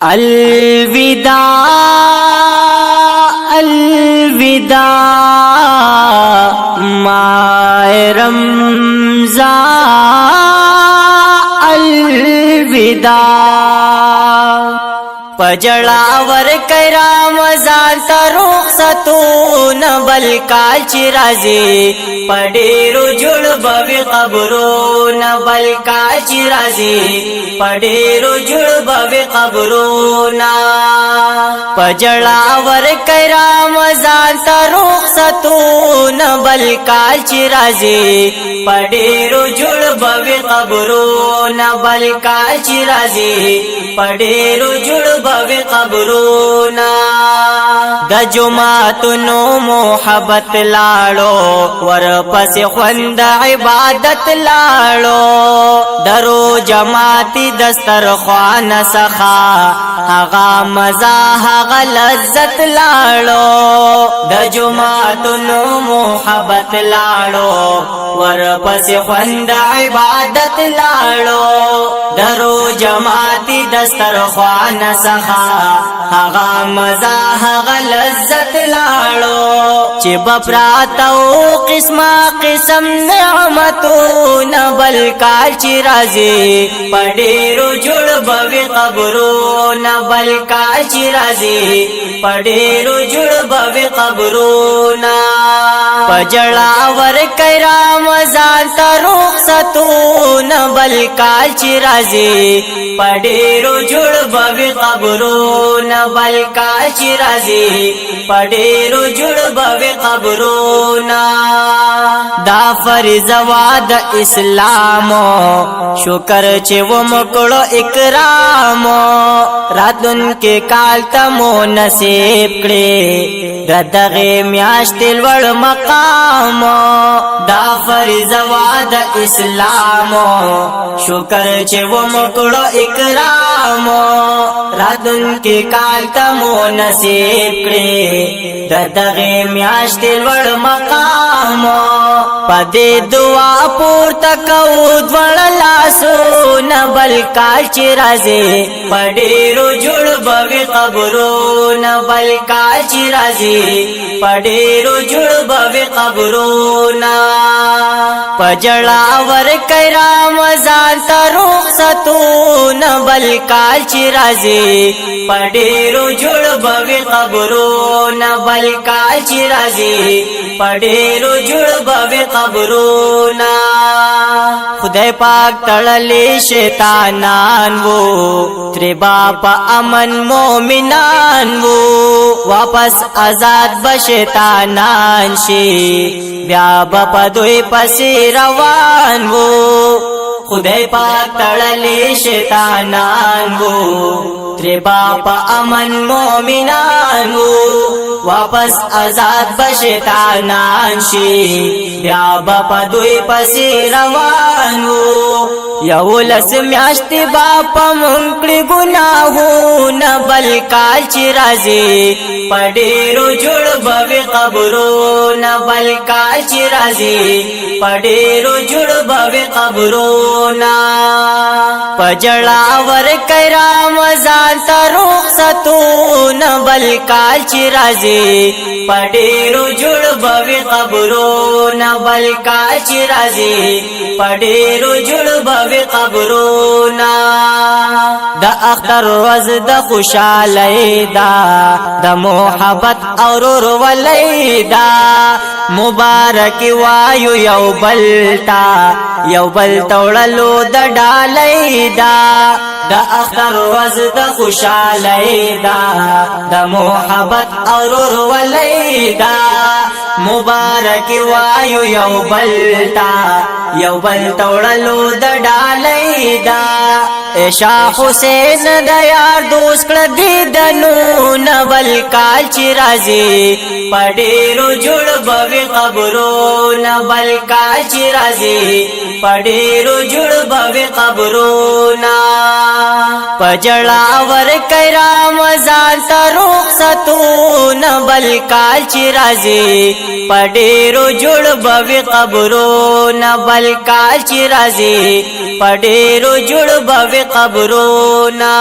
الوداع الوداع ماہ رمضان الوداع پجڑا ور کئی رمضان تا رخصتون بل کال چی رازی پڑیرو جڑ بوی قبرون بل کال چی رازی پڑیرو جڑ بوی قبرون پجڑا ور کئی رمضان تا رخصتون بل کال چی رازی پڑیرو جڑ بوی قبرون بل کال چی رازی پڑیرو جڑ بوی قبرونا دا جماعتنو محبت لاړو ورپس خوند عبادت لاړو درو جماعتی دسترخوان سخا هغا مزا هغا لذت لاړو دا جماعتنو محبت لاړو ورپس خوند عبادت لاړو درو جماعتی دسترخوان سخا هغا مزا هغا لذت لاړو چې بپراتو قسمه قسم نعمتون بل کال چې راځي پډېرو جوړ بوي قبرون بل کال چې راځي پډېرو جوړ بوي قبرون پجړا ور کئی رمضان تا رخصتون بل کال چې راځي پډېرو جوړ بوي قبرون بل کال چې راځي پډېرو جوړ بوي قبرون دا فرض واد اسلام شکر چې و مکړو اکرام راتون کې کال تمو نصیب کړي دغه میاشت لوړ مقام دا فرض واد اسلام شکر چې و مکړو اکرام راتون کې کال تمو نصیب کړي دغه میاشت لوړ مقام پدې دعا پورته کو دوړ لاسو نه بل کال چې راځي پډېرو جوړ بوي قبرون بل کال چې راځي پډېرو جوړ بوي قبرون پجړا ور کئی رمضان تا رخصتون بل کال چې راځي پډېرو جوړ بوي قبرون بل کال چې راځي پډېرو جوړ بوي قبرون خدای پاک تړلې شیطانان وو تر باپا امن مومنان وو واپس آزاد بشیطانان شي بیا په دوی پسې روان وو خدای پاک تړلې شیطانان وو تر باپا امن مومنان وو واپس آزاد بشیطانان شي بیا په دوی پسې روان وو یولس میاشت باپا مونکړي ګناهونه بل کال چې راځي پډېرو جوړ بوي قبرون بل کال چې راځي پډېرو جوړ بوي قبرون پجړا ور کئی رمضان تا رخصتون بل کال چې راځي پډېرو جوړ بوي قبرون بل کال چې راځي پډېرو جوړ بوي قبرون د اختر ورځ د خوشالۍ دا د محبت اور ورولۍ دا مبارک وایو یو بلتا یو بل توړلو د ډالۍ دا د اختر ورځ د خوشالۍ دا د محبت اور ورولۍ دا مبارک وایو یو بلتا یو بل توړلو د ډالۍ دا شاه حسین د یار دوست کړه دیدنو نه بل کال چې راځي پډېرو جوړ بوي قبرون بل کال چې راځي پډېرو جوړ بوي قبرون پجړا ور کئی رمضان تا رخصتون بل کال چې راځي پډېرو جوړ بوي قبرون بل کال چې راځي پډېرو جوړ بوي قبرونا